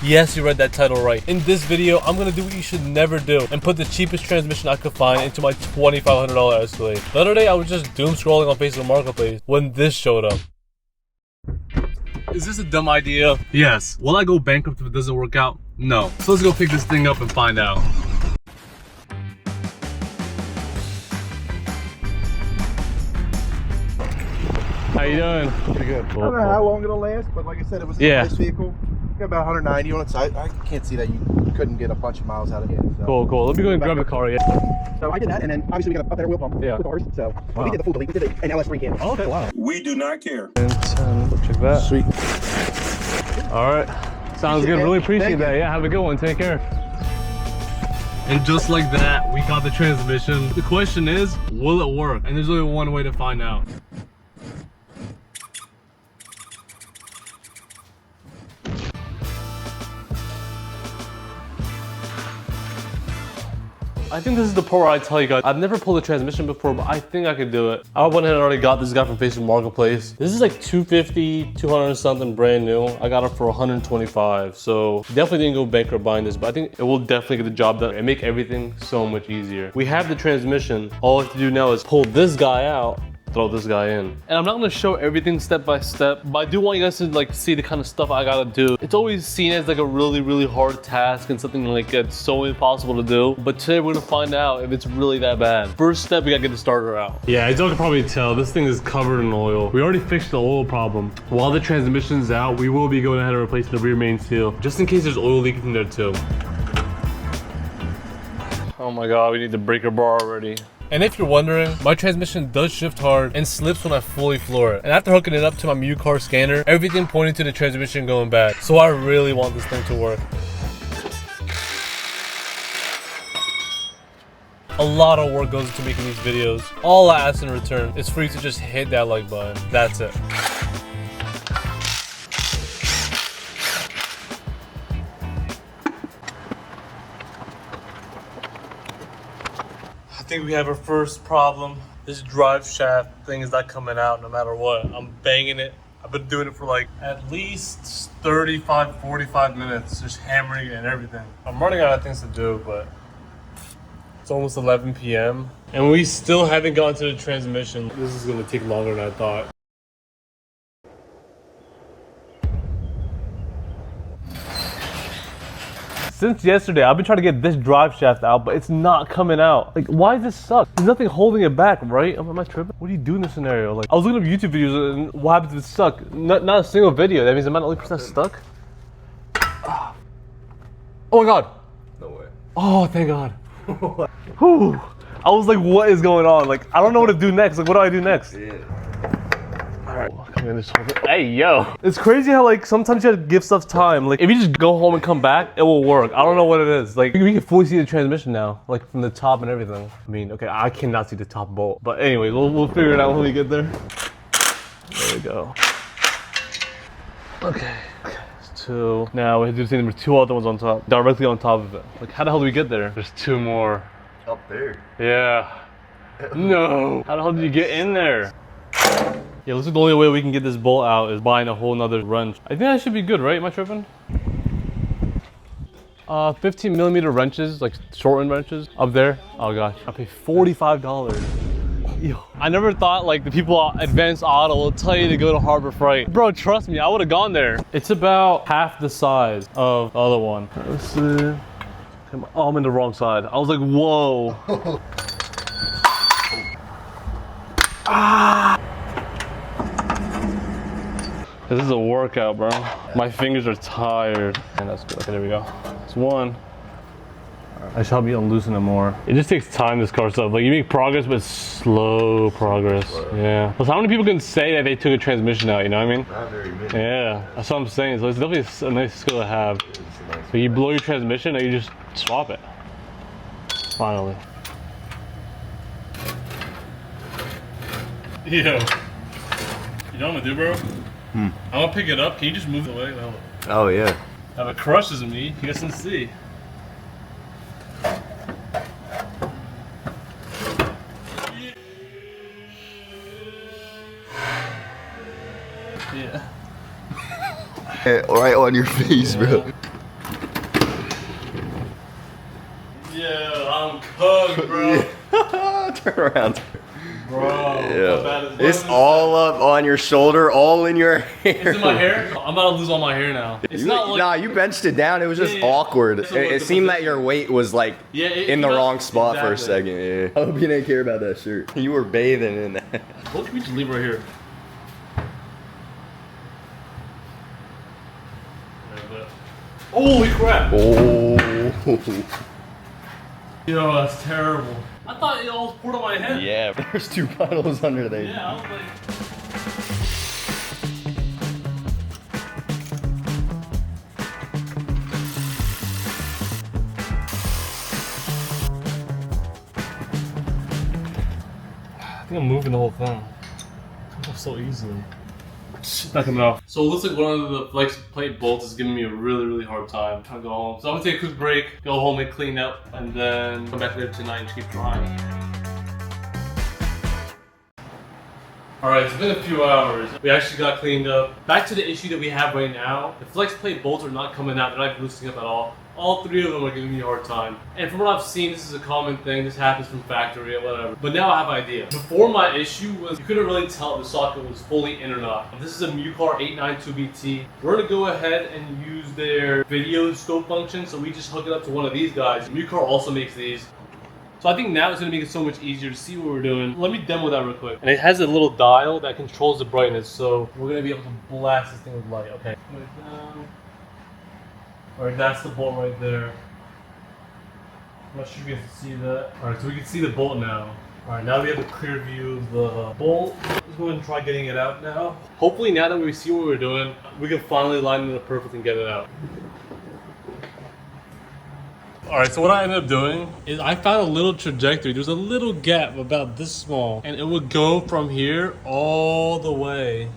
Yes, you read that title right. In this video, I'm gonna do what you should never do and put the cheapest transmission I could find into my $2,500 Escalade. The other day, I was just doom scrolling on Facebook Marketplace when this showed up. Is this a dumb idea? Yes. Will I go bankrupt if it doesn't work out? No. So let's go pick this thing up and find out. How you doing? Pretty good. Cool, I don't know how long it'll last, but like I said, it was a nice vehicle. Got about 190 on it, so I can't see that you couldn't get a bunch of miles out of it. So. Cool. Let me go and grab the car. So I did that, and then obviously we got a better wheel pump with ours. So we did the full delete. We did an LS3 cam. Oh, okay, wow. We do not care. And check that. Sweet. All right. Sounds good. Really appreciate that. Yeah, have a good one. Take care. And just like that, we got the transmission. The question is, will it work? And there's only one way to find out. I think this is the part where I tell you guys, I've never pulled a transmission before, but I think I could do it. I went ahead and already got this guy from Facebook Marketplace. This is like $250, 200 something brand new. I got it for 125. So definitely didn't go bankrupt buying this, but I think it will definitely get the job done and make everything so much easier. We have the transmission. All I have to do now is pull this guy out, throw this guy in. And I'm not gonna show everything step by step, but I do want you guys to like see the kind of stuff I gotta do. It's always seen as like a really hard task and something like it's so impossible to do. But today we're gonna find out if it's really that bad. First step, we gotta get the starter out. Yeah, as y'all can probably tell, this thing is covered in oil. We already fixed the oil problem. While the transmission's out, we will be going ahead and replacing the rear main seal, just in case there's oil leaking in there too. Oh my God, we need the breaker bar already. And if you're wondering, my transmission does shift hard and slips when I fully floor it. And after hooking it up to my Mucar scanner, everything pointed to the transmission going bad. So I really want this thing to work. A lot of work goes into making these videos. All I ask in return is for you to just hit that like button. That's it. I think we have our first problem. This drive shaft thing is not coming out no matter what. I'm banging it. I've been doing it for like at least 35, 45 minutes, just hammering it and everything. I'm running out of things to do, but it's almost 11 p.m. and we still haven't gotten to the transmission. This is gonna take longer than I thought. Since yesterday, I've been trying to get this drive shaft out, but it's not coming out. Like, why does this suck? There's nothing holding it back, right? Am I tripping? What do you do in this scenario? Like, I was looking at YouTube videos, and what happens if it's stuck? Not a single video. That means I'm not the only person that's stuck. Oh my God. No way. Oh, thank God. Whew. I was like, what is going on? Like, I don't know what to do next. Like, what do I do next? Yeah. Hey, yo. It's crazy how like sometimes you have to give stuff time. Like if you just go home and come back, it will work. I don't know what it is. Like we can fully see the transmission now, like from the top and everything. I mean, okay, I cannot see the top bolt. But anyway, we'll figure it out when we get there. There we go. Okay. It's two. Now we have to see there's two other ones on top, directly on top of it. Like how the hell do we get there? There's two more. Up there. Yeah. No. How the hell did you get in there? Yeah, looks like the only way we can get this bolt out is buying a whole nother wrench. I think that should be good, right? Am I tripping? 15 millimeter wrenches, like shortened wrenches up there. Oh gosh, I paid $45. Yo, I never thought like the people at Advanced Auto will tell you to go to Harbor Freight. Bro, trust me, I would have gone there. It's about half the size of the other one. Let's see. Oh, I'm in the wrong side. I was like, whoa. Ah! This is a workout, bro. My fingers are tired. And that's good. Okay, there we go. It's one. I should help you unloosen it more. It just takes time, this car stuff. Like you make progress, but slow progress. Yeah. Well, how many people can say that they took a transmission out, you know what I mean? Not very many. Yeah, that's what I'm saying. So it's definitely a nice skill to have. So you blow your transmission or you just swap it. Finally. Yo. You know what I'm gonna do, bro? I'm gonna pick it up. Can you just move it away? No. Oh yeah. If it crushes me, you guys can see. Yeah. Right on your face, bro. Yeah, I'm cooked, bro. Turn around. Bro, Yeah. It's all up on your shoulder, all in your hair. It's in my hair? I'm about to lose all my hair now. It's not like... Nah, you benched it down. It was just awkward. It seemed that your weight was like in the wrong spot for a second. Yeah. I hope you didn't care about that shirt. You were bathing in that. What can we just leave right here? Holy crap! Oh. Yo, that's terrible. I thought it all poured on my head. Yeah, there's 2 puddles under there. Yeah, I was like... I think I'm moving the whole thing. It comes off so easily. It's not coming off. So it looks like one of the flex plate bolts is giving me a really hard time. I'm gonna go home. So I'm gonna take a quick break, go home and clean up, and then come back later tonight and keep trying. Alright, it's been a few hours. We actually got cleaned up. Back to the issue that we have right now. The flex plate bolts are not coming out. They're not loosening up at all. All 3 of them are giving me a hard time. And from what I've seen, this is a common thing. This happens from factory or whatever. But now I have an idea. Before, my issue was you couldn't really tell if the socket was fully in or not. This is a Mucar 892BT. We're gonna go ahead and use their video scope function. So we just hook it up to one of these guys. Mucar also makes these. So I think now it's gonna make it so much easier to see what we're doing. Let me demo that real quick. And it has a little dial that controls the brightness. So we're gonna be able to blast this thing with light. Okay. Put it down. Alright, that's the bolt right there. I'm not sure if you guys can see that. Alright, so we can see the bolt now. Alright, now we have a clear view of the bolt. Let's go ahead and try getting it out now. Hopefully now that we see what we're doing, we can finally line it up perfectly and get it out. Alright, so what I ended up doing is I found a little trajectory. There's a little gap about this small, and it would go from here all the way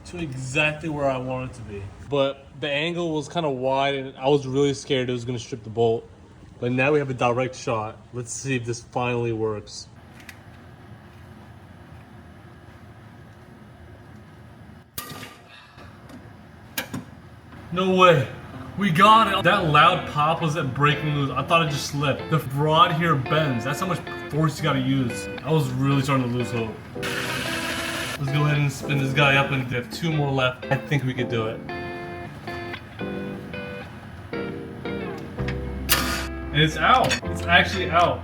to exactly where I want it to be. But the angle was kind of wide and I was really scared it was going to strip the bolt. But now we have a direct shot. Let's see if this finally works. No way. We got it. That loud pop was that breaking loose. I thought it just slipped. The rod here bends. That's how much force you gotta use. I was really starting to lose hope. Let's go ahead and spin this guy up, and we have 2 more left. I think we could do it. And it's out. It's actually out.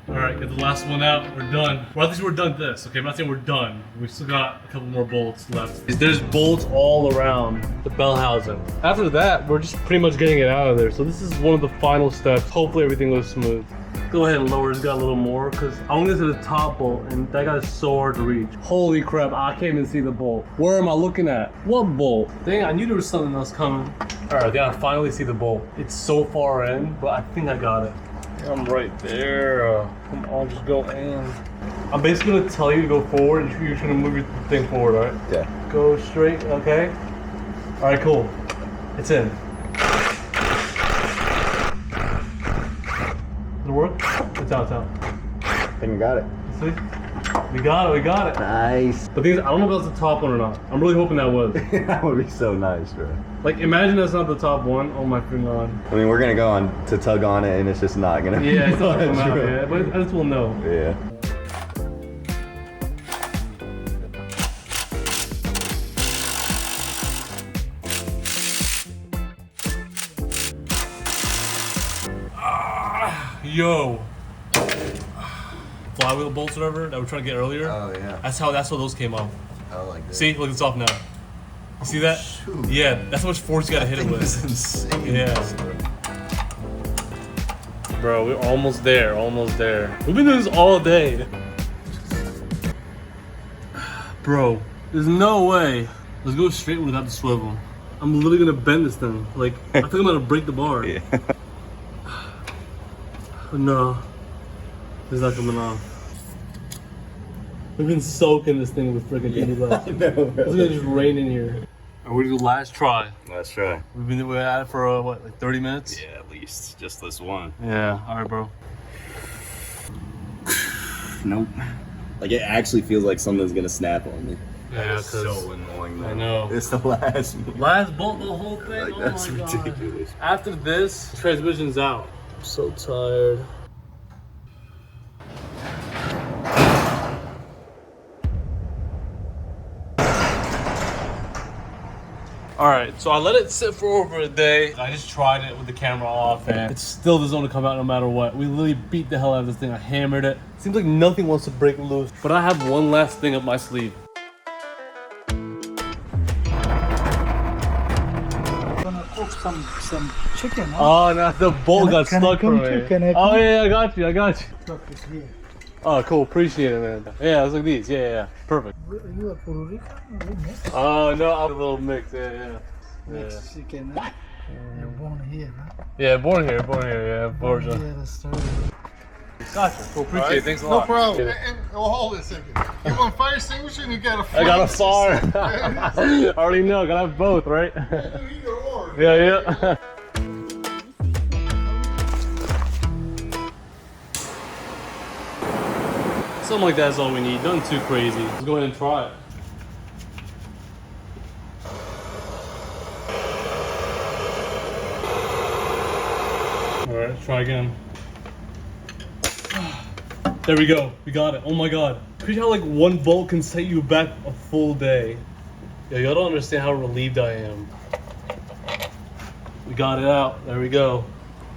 Alright, get the last one out. We're done. Well, at least we're done with this. Okay, I'm not saying we're done. We still got a couple more bolts left. There's bolts all around the bell housing. After that, we're just pretty much getting it out of there. So this is one of the final steps. Hopefully everything goes smooth. Go ahead and lower this guy a little more, because I want to get to the top bolt, and that guy's so hard to reach. Holy crap, I can't even see the bolt. Where am I looking at? What bolt? Dang, I knew there was something else coming. Alright, yeah, I finally see the bolt. It's so far in, but I think I got it. I'm right there. Come on, just go in. I'm basically gonna tell you to go forward, and you're just gonna move your thing forward, right? Yeah. Go straight, okay? Alright, cool. It's in. Does it work? It's out, it's out. I think we got it. See? We got it, we got it. Nice. The thing is, I don't know if that's the top one or not. I'm really hoping that was. That would be so nice, bro. Like, imagine that's not the top one. Oh my freaking god. I mean, we're gonna go on to tug on it, and it's just not gonna. Yeah, it's not gonna come out, yeah, but I just will know. Yeah. Yo. Flywheel bolts, whatever that we're trying to get earlier. Oh yeah. That's how those came off. I like that. See, look, it's off now. You see that? Shoot. Yeah, that's how much force you gotta hit it with. This is insane. Yeah. Bro, we're almost there, almost there. We've been doing this all day. Bro, there's no way. Let's go straight without the swivel. I'm literally gonna bend this thing. Like, I think I'm gonna break the bar. Yeah. No, it's not coming off. We've been soaking this thing with freaking heated left. It's gonna just rain in here. We're gonna do the last try. Let's try. We're at it for what, like 30 minutes? Yeah, at least just this one. Yeah. All right, bro. Nope. Like, it actually feels like something's gonna snap on me. Yeah, That's so annoying, man. I know. It's the last one. Last bolt, the whole thing. Like, Oh that's my ridiculous. God. After this, transmission's out. so tired. All right, so I let it sit for over a day. I just tried it with the camera off and it still doesn't want to come out no matter what. We literally beat the hell out of this thing. I hammered it. Seems like nothing wants to break loose. But I have one last thing up my sleeve. Gonna cook some chicken, huh? Oh, no, the bolt got stuck for me. Oh, yeah, I got you. Look, it's here. Oh, cool. Appreciate it, man. Yeah, it's like these. Yeah. Perfect. You are Puerto Rican? Or Mexican? Oh, no, I'm a little mixed. Yeah. Mexican, huh? You're born here, huh? Yeah, born here. Yeah, Georgia. Yeah, that's true. Gotcha. Cool. Appreciate it. Thanks a No lot. problem. And hold it a second. You want fire extinguisher and you got a fire. I got a fire. I already know. Gotta have both, right? Either or. Yeah. Something like that is all we need. Nothing too crazy. Let's go ahead and try it. Alright, try again. There we go. We got it. Oh my god. Crazy how like one bolt can set you back a full day. Yo, y'all don't understand how relieved I am. We got it out. There we go.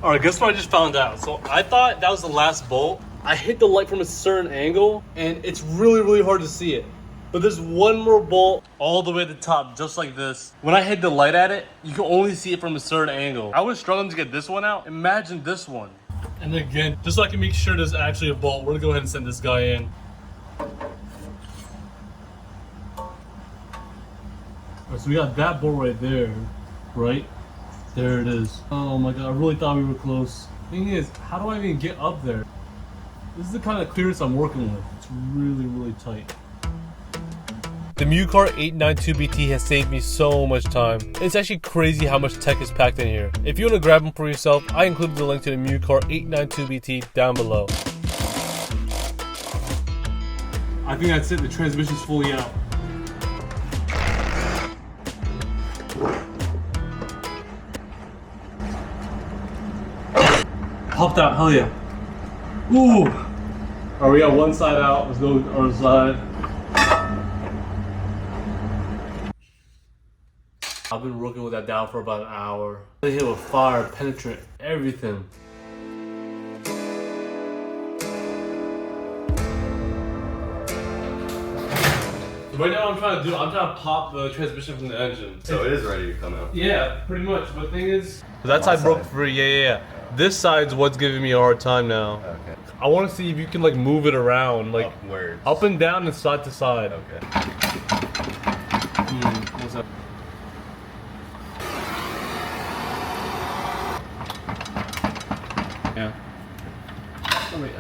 Alright, guess what I just found out? So I thought that was the last bolt. I hit the light from a certain angle and it's really hard to see it. But there's one more bolt all the way at the top, just like this. When I hit the light at it, you can only see it from a certain angle. I was struggling to get this one out. Imagine this one. And again, just so I can make sure there's actually a bolt, we're gonna go ahead and send this guy in. Alright, so we got that bolt right there, right? There it is. Oh my god, I really thought we were close. Thing is, how do I even get up there? This is the kind of clearance I'm working with. It's really tight. The Mucar 892BT has saved me so much time. It's actually crazy how much tech is packed in here. If you want to grab them for yourself, I included the link to the Mucar 892BT down below. I think that's it. The transmission's fully out. Popped out, hell yeah. Ooh! Alright, we got one side out. Let's go to the other side. I've been working with that down for about an hour. They hit with fire, penetrate, everything. Right now I'm trying to pop the transmission from the engine. So it is ready to come out. Yeah, pretty much. But the thing is, that side broke free. Yeah. This side's what's giving me a hard time now. Okay. I want to see if you can like move it around, like upwards, up and down and side to side. Okay. What's up? Yeah. Oh wait.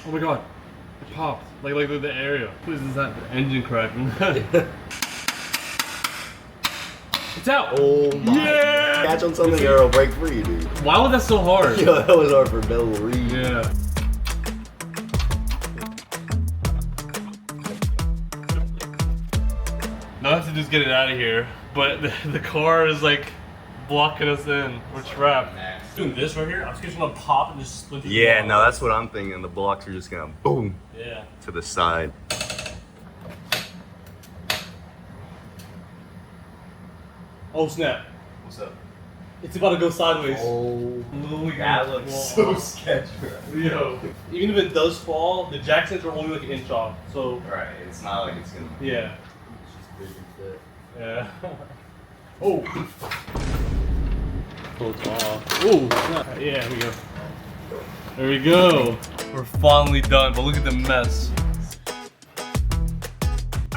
Oh my god! It popped. Like the area. What is that? The engine cracking. It's out! Oh my! Yeah! Catch on something or it'll break free, dude. Why was that so hard? Yo, that was hard for Bill Reed. Yeah. Now I have to just get it out of here, but the car is like blocking us in. We're trapped. Doing this right here, I'm just gonna pop and just split it. Yeah, no, that's what I'm thinking. The blocks are just gonna boom. Yeah. To the side. Oh snap! What's up? It's about to go sideways. Oh, That looks so sketchy. Yo, even if it does fall, the jacksons are only like an inch off. So Right, it's not like it's gonna. yeah. It's just big and Yeah. Oh. Pull it off. Oh. Yeah. Here we go. There we go. We're finally done. But look at the mess.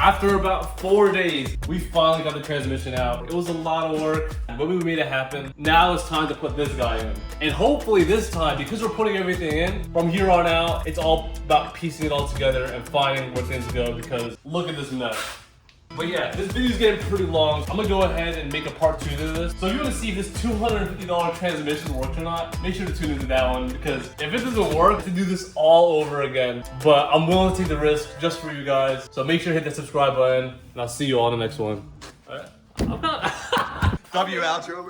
After about 4 days, we finally got the transmission out. It was a lot of work, but we made it happen. Now it's time to put this guy in. And hopefully this time, because we're putting everything in, from here on out, it's all about piecing it all together and finding where things go, because look at this mess. But yeah, this video's getting pretty long. I'm gonna go ahead and make a part 2 to this. So if you wanna see if this $250 transmission works or not, make sure to tune into that one, because if it doesn't work, I have to do this all over again. But I'm willing to take the risk just for you guys. So make sure to hit that subscribe button, and I'll see you all in the next one. All right. W outro.